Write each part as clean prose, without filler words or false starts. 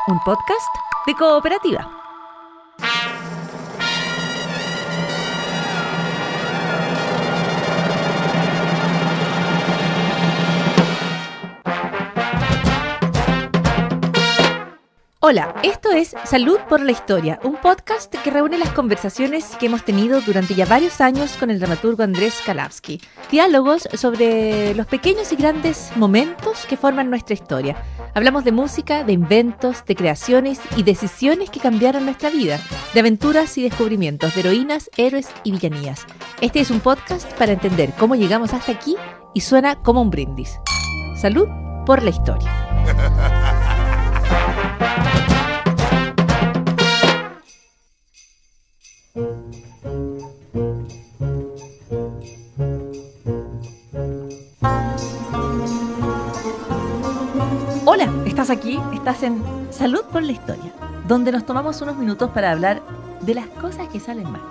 un podcast de Cooperativa. Hola, esto es Salud por la Historia, un podcast que reúne las conversaciones que hemos tenido durante ya varios años con el dramaturgo Andrés Kalawski. Diálogos sobre los pequeños y grandes momentos que forman nuestra historia. Hablamos de música, de inventos, de creaciones y decisiones que cambiaron nuestra vida, de aventuras y descubrimientos, de heroínas, héroes y villanías. Este es un podcast para entender cómo llegamos hasta aquí y suena como un brindis. Salud por la Historia. Hola, ¿estás aquí? Estás en Salud por la Historia, donde nos tomamos unos minutos para hablar de las cosas que salen mal.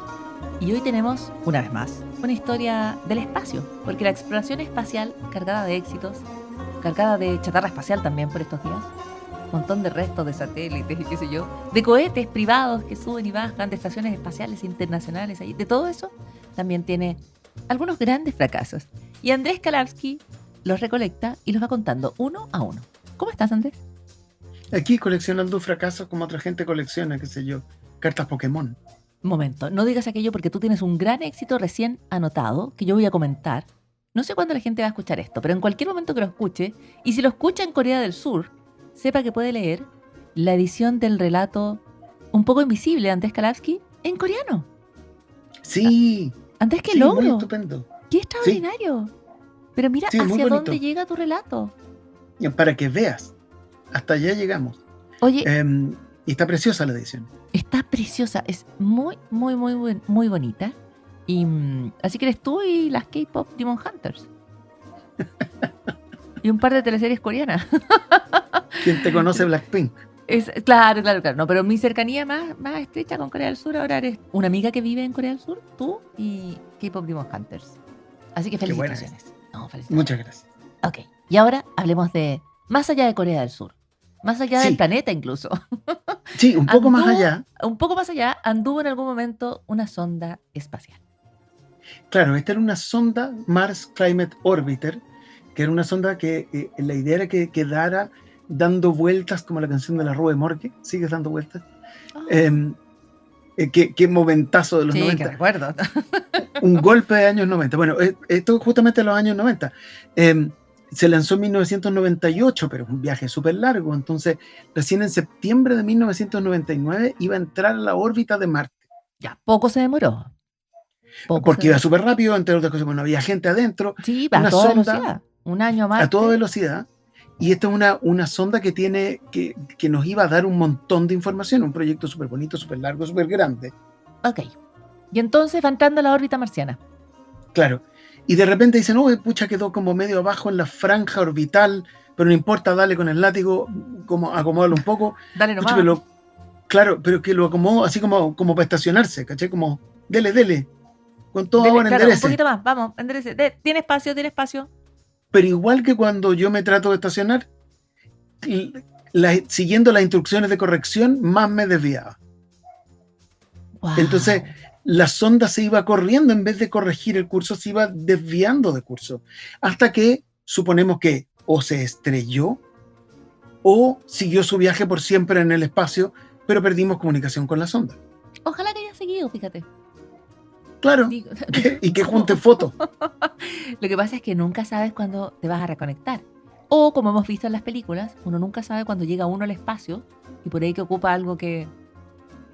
Y hoy tenemos, una vez más, una historia del espacio, porque la exploración espacial, cargada de éxitos, cargada de chatarra espacial también por estos días, un montón de restos de satélites y qué sé yo, de cohetes privados que suben y bajan, de estaciones espaciales internacionales, de todo eso, también tiene algunos grandes fracasos. Y Andrés Kalawski los recolecta y los va contando uno a uno. ¿Cómo estás, Andrés? Aquí coleccionando fracasos como otra gente colecciona, qué sé yo, cartas Pokémon. Un momento, no digas aquello porque tú tienes un gran éxito recién anotado que yo voy a comentar. No sé cuándo la gente va a escuchar esto, pero en cualquier momento que lo escuche, y si lo escucha en Corea del Sur, sepa que puede leer la edición del relato Un poco invisible de Andrés Kalawski en coreano. Sí. Andrés, qué sí, logro. muy estupendo. Qué extraordinario. Sí. Pero mira, sí, hacia dónde llega tu relato. Para que veas, hasta allá llegamos. Oye, y está preciosa la edición. Está preciosa, es muy bonita. Y así que eres tú y las K-pop Demon Hunters. Y un par de teleseries coreanas. ¿Quién te conoce Blackpink? Claro. No, pero mi cercanía más estrecha con Corea del Sur ahora eres una amiga que vive en Corea del Sur, tú y K-pop Demon Hunters. Así que felicitaciones. Felicitaciones. Muchas gracias. Ok, y ahora hablemos de más allá de Corea del Sur. Más allá del planeta incluso. Sí, un poco más allá. Un poco más allá anduvo en algún momento una sonda espacial. Claro, esta era una sonda Mars Climate Orbiter, que era una sonda que la idea era que quedara dando vueltas como la canción de la Rue Morgue. ¿Sigues dando vueltas? Oh. Qué momentazo de los 90. Sí, que recuerdo. Un golpe de años 90. Bueno, esto justamente en los años 90. Se lanzó en 1998, pero es un viaje súper largo. Entonces, recién en septiembre de 1999 iba a entrar a la órbita de Marte. Ya, poco se demoró. Porque iba súper rápido, entre otras cosas, bueno, había gente adentro. Sí, a toda velocidad. Un año más. A toda velocidad. Y esta es una sonda que nos iba a dar un montón de información. Un proyecto súper bonito, súper largo, súper grande. Ok. Y entonces va entrando a la órbita marciana. Claro. Y de repente dicen, pucha, quedó como medio abajo en la franja orbital, pero no importa, dale con el látigo, como acomódalo un poco. Dale nomás. Pucha, pero que lo acomodo así como para estacionarse, ¿cachai? Como, dele. Con todo ahora enderece. Un poquito más, vamos, enderece. Tiene espacio. Pero igual que cuando yo me trato de estacionar, siguiendo las instrucciones de corrección, más me desviaba. Wow. Entonces, la sonda se iba corriendo, en vez de corregir el curso, se iba desviando de curso. Hasta que suponemos que o se estrelló o siguió su viaje por siempre en el espacio, pero perdimos comunicación con la sonda. Ojalá que haya seguido, fíjate. Claro, y que junte fotos. Lo que pasa es que nunca sabes cuándo te vas a reconectar. O, como hemos visto en las películas, uno nunca sabe cuándo llega uno al espacio y por ahí que ocupa algo que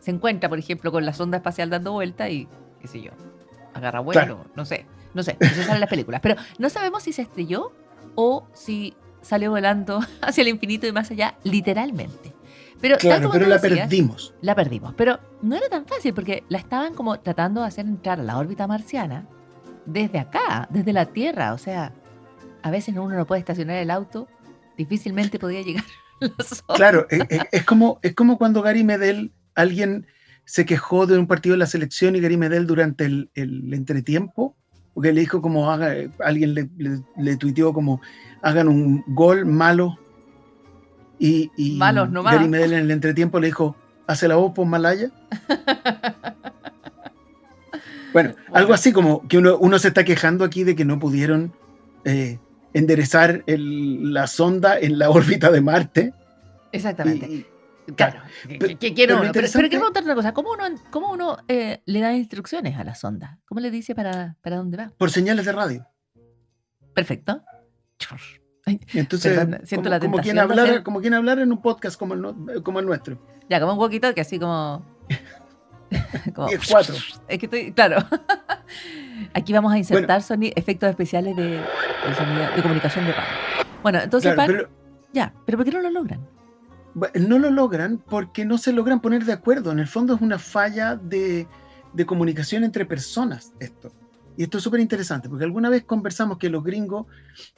se encuentra, por ejemplo, con la sonda espacial dando vuelta y, qué sé yo, agarra vuelo, claro. No sé, eso sale en las películas. Pero no sabemos si se estrelló o si salió volando hacia el infinito y más allá, literalmente. Pero, claro, pero la perdimos. La perdimos, pero no era tan fácil porque la estaban como tratando de hacer entrar a la órbita marciana desde acá, desde la Tierra. O sea, a veces uno no puede estacionar el auto, difícilmente podía llegar a la sonda. Claro, es como cuando Gary Medel, alguien se quejó de un partido de la selección y Gary Medel durante el entretiempo, porque le dijo como alguien le tuiteó como hagan un gol malo Malos y nomás. Gary Medel en el entretiempo le dijo, ¿hace la voz por Malaya? Bueno, algo Bueno, así como que uno se está quejando aquí de que no pudieron enderezar la sonda en la órbita de Marte. exactamente. Claro, Claro, ¿qué quiere pero lo uno? Pero quiero interesante, preguntarte una cosa, ¿cómo uno le da instrucciones a la sonda? ¿Cómo le dice para dónde va? por señales de radio. Perfecto. Churr. Ay, Entonces, perdón, siento la tentación de hacer, como quien hablar en un podcast como el nuestro. ya, como un walkie-talkie, así como 10-4. es que estoy, claro. Aquí vamos a Bueno, insertar efectos especiales de comunicación de radio. Bueno, entonces, claro, pero ya, pero ¿por qué no lo logran? no lo logran porque no se logran poner de acuerdo. En el fondo es una falla de comunicación entre personas esto. Y esto es súper interesante, porque alguna vez conversamos que los gringos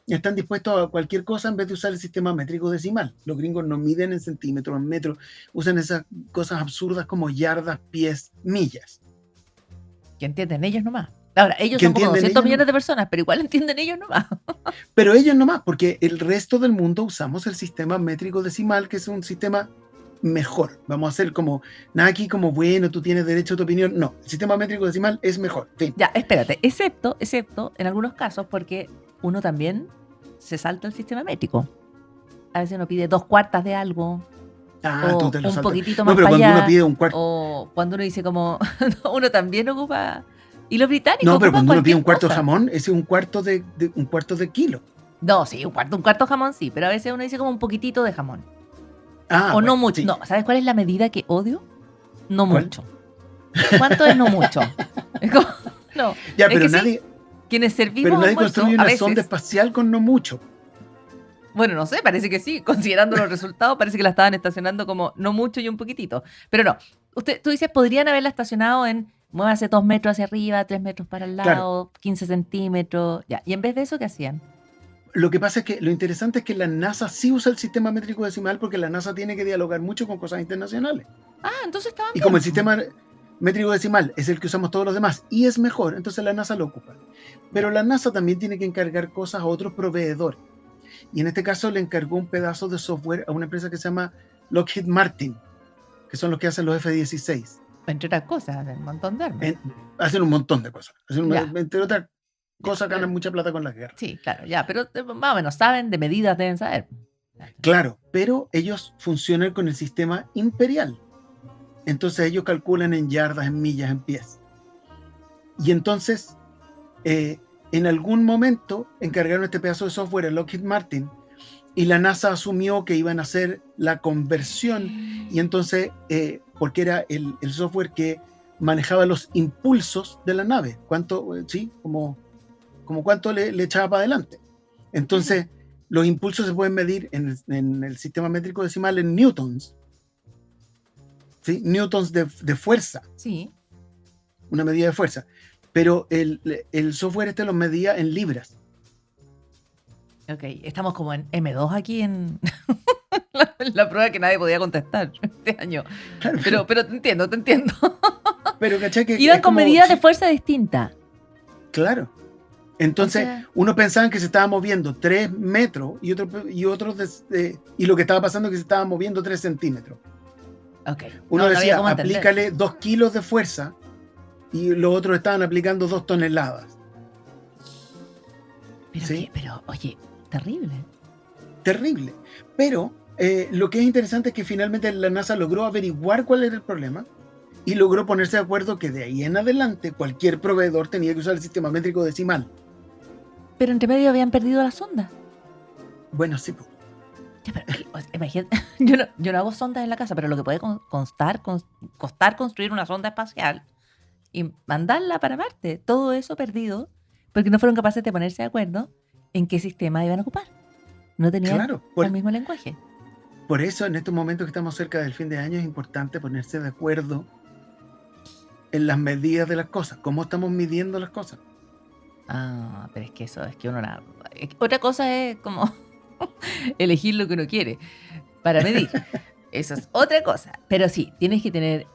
están dispuestos a cualquier cosa en vez de usar el sistema métrico decimal. Los gringos no miden en centímetros, en metros, usan esas cosas absurdas como yardas, pies, millas. Que entienden ellos nomás. Ahora, ellos ¿Que son como entienden 200 ellos millones nomás? de personas, pero igual entienden ellos nomás. Pero ellos nomás, porque el resto del mundo usamos el sistema métrico decimal, que es un sistema mejor. Vamos a hacer como, nada aquí como, bueno, tú tienes derecho a tu opinión. No, el sistema métrico decimal es mejor. Fin. Ya, espérate, excepto en algunos casos, porque uno también se salta el sistema métrico. A veces uno pide 2/4 de algo, Tú o te lo un saltas. poquitito No, más pero para cuando uno allá, pide un cuarto. o cuando uno dice como, no, uno también ocupa. Y los británicos No, pero ocupan cuando uno pide cualquier un cuarto de cosa. jamón, ese es un cuarto un cuarto de kilo. No, sí, un cuarto jamón sí, pero a veces uno dice como un poquitito de jamón. O no Bueno, mucho. sí. No, ¿sabes cuál es la medida que odio? No ¿Cuál? mucho. ¿Cuánto es no mucho? Es como, no, Ya, es pero que sí, nadie, quienes servimos almuerzo construye a una sonda veces, espacial con no mucho. bueno, no sé, parece que sí, considerando los resultados, parece que la estaban estacionando como no mucho y un poquitito. Pero no, tú dices, podrían haberla estacionado en, muévase 2 metros hacia arriba, 3 metros para el Claro, lado, 15 centímetros, ya. Y en vez de eso, ¿qué hacían? lo que pasa es que lo interesante es que la NASA sí usa el sistema métrico decimal porque la NASA tiene que dialogar mucho con cosas internacionales. Ah, entonces estaban Y como bien, el po. sistema métrico decimal es el que usamos todos los demás y es mejor, entonces la NASA lo ocupa. Pero la NASA también tiene que encargar cosas a otros proveedores. Y en este caso le encargó un pedazo de software a una empresa que se llama Lockheed Martin, que son los que hacen los F-16. Entre otras cosas, un montón de armas. Hacen un montón de cosas. Ya, Entre otras ya, cosas ganan mucha plata con las guerras. sí, claro, ya, pero más o menos saben de medidas, deben saber. Claro, pero ellos funcionan con el sistema imperial. Entonces ellos calculan en yardas, en millas, en pies. Y entonces, en algún momento encargaron este pedazo de software a Lockheed Martin y la NASA asumió que iban a hacer la conversión y entonces, porque era el software que manejaba los impulsos de la nave, como cuánto le echaba para adelante. Entonces, los impulsos se pueden medir en el sistema métrico decimal en newtons, ¿sí? Newtons de fuerza, Sí. una medida de fuerza. Pero el software los medía en libras. Ok, estamos como en M2 aquí en la prueba que nadie podía contestar este año. Claro, Pero te entiendo, te entiendo. pero ¿cachai? Que Iban es con como, medidas de sí, fuerza distintas. claro. Entonces, O sea, uno pensaba que se estaba moviendo 3 metros y y lo que estaba pasando es que se estaba moviendo 3 centímetros. ok. Uno No había decía, cómo entender. aplícale 2 kilos de fuerza y los otros estaban aplicando 2 toneladas. Pero, ¿Sí? pero, oye, terrible. Terrible. Pero lo que es interesante es que finalmente la NASA logró averiguar cuál era el problema y logró ponerse de acuerdo que de ahí en adelante cualquier proveedor tenía que usar el sistema métrico decimal. Pero entre medio habían perdido la sonda. Bueno, sí. Ya, pero, o sea, imagínate, yo no hago sondas en la casa, pero lo que puede costar construir una sonda espacial y mandarla para Marte, todo eso perdido porque no fueron capaces de ponerse de acuerdo en qué sistema iban a ocupar. No tenían Claro, el mismo lenguaje. por eso en estos momentos que estamos cerca del fin de año es importante ponerse de acuerdo en las medidas de las cosas, cómo estamos midiendo las cosas. Ah, pero es que eso, es que uno otra cosa es como elegir lo que uno quiere para medir. Eso es otra cosa. Pero sí, tienes que tener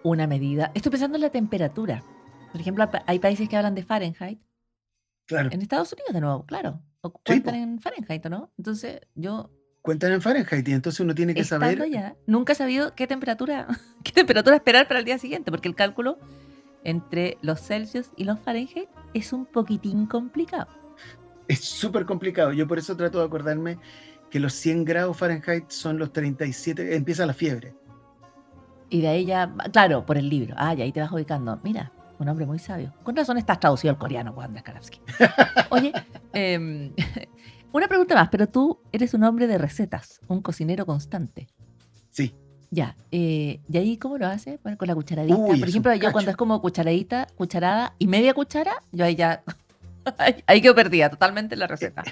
una medida. Estoy pensando en la temperatura. Por ejemplo, hay países que hablan de Fahrenheit. Claro. En Estados Unidos, de nuevo, claro. Sí, Cuentan po. en Fahrenheit, ¿o no? Entonces, yo cuentan en Fahrenheit y entonces uno tiene que Estando saber. allá, nunca he sabido qué temperatura, qué temperatura esperar para el día siguiente, porque el cálculo entre los Celsius y los Fahrenheit es un poquitín complicado. Es súper complicado. Yo por eso trato de acordarme que los 100 grados Fahrenheit son los 37, empieza la fiebre. Y de ahí ya, claro, por el libro. Ah, y ahí te vas ubicando. Mira, un hombre muy sabio. Con razón estás traducido al coreano, Juan Andrés Kalavsky. Oye, una pregunta más, pero tú eres un hombre de recetas, un cocinero constante. Sí. Ya, ¿y ahí cómo lo haces? Bueno, con la cucharadita. Uy, Por es un ejemplo, yo cacho. cuando es como cucharadita, cucharada y media cuchara, yo ahí ya, ahí quedo perdida totalmente en la receta.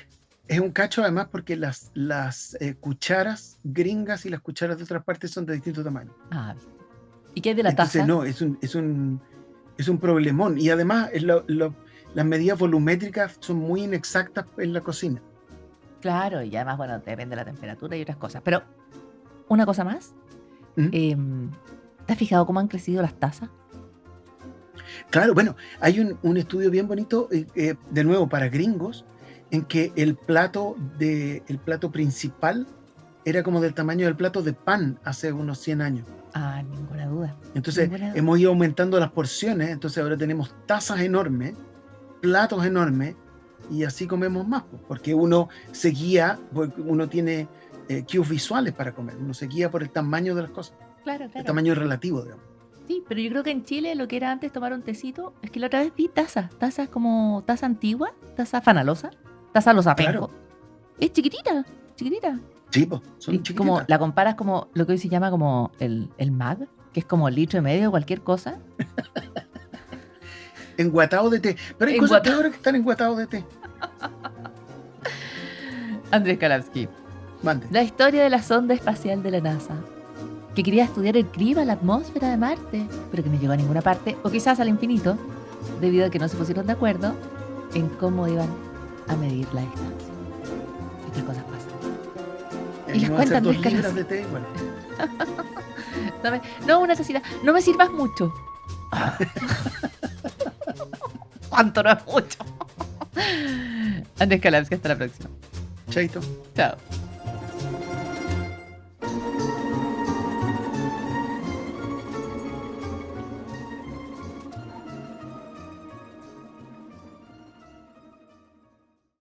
Es un cacho además porque las cucharas gringas y las cucharas de otras partes son de distinto tamaño. Ah, ¿viste? ¿Y qué hay de la Entonces taza? no, es un problemón. Y además las medidas volumétricas son muy inexactas en la cocina. Claro, y además, bueno, depende de la temperatura y otras cosas. Pero, una cosa más, ¿Mm? ¿te has fijado cómo han crecido las tazas? Claro, bueno, hay un estudio bien bonito, de nuevo, para gringos, en que el plato principal era como del tamaño del plato de pan hace unos 100 años. Ah, ninguna duda. Entonces Ninguna duda. hemos ido aumentando las porciones, entonces ahora tenemos tazas enormes, platos enormes, y así comemos más, pues, porque uno se guía, porque uno tiene cues visuales para comer, uno se guía por el tamaño de las cosas, Claro, el claro. tamaño relativo, digamos. Sí, pero yo creo que en Chile lo que era antes tomar un tecito, es que la otra vez vi tazas como taza antigua, taza fanalosa, taza los apenco. Claro. Es chiquitita, chiquitita. Sí, pues, son Y chiquititas. como la comparas como lo que hoy se llama como el mag, que es como litro y medio, cualquier cosa. Enguatado de té. Pero hay cosas Enguatado. peores que están enguatados de té. Andrés Kalavsky. Mande. La historia de la sonda espacial de la NASA, que quería estudiar el clima, la atmósfera de Marte, pero que no llegó a ninguna parte, o quizás al infinito, debido a que no se pusieron de acuerdo en cómo iban a medir la distancia. Estas cosas pasan. Y les Vamos a hacer cuentan 2 Andrés libras Kalavsky. de té. Bueno, No, una tacita. No me sirvas mucho. ¿Cuánto no es mucho? Andrés Kalavsky, hasta la próxima. chaito. Chao.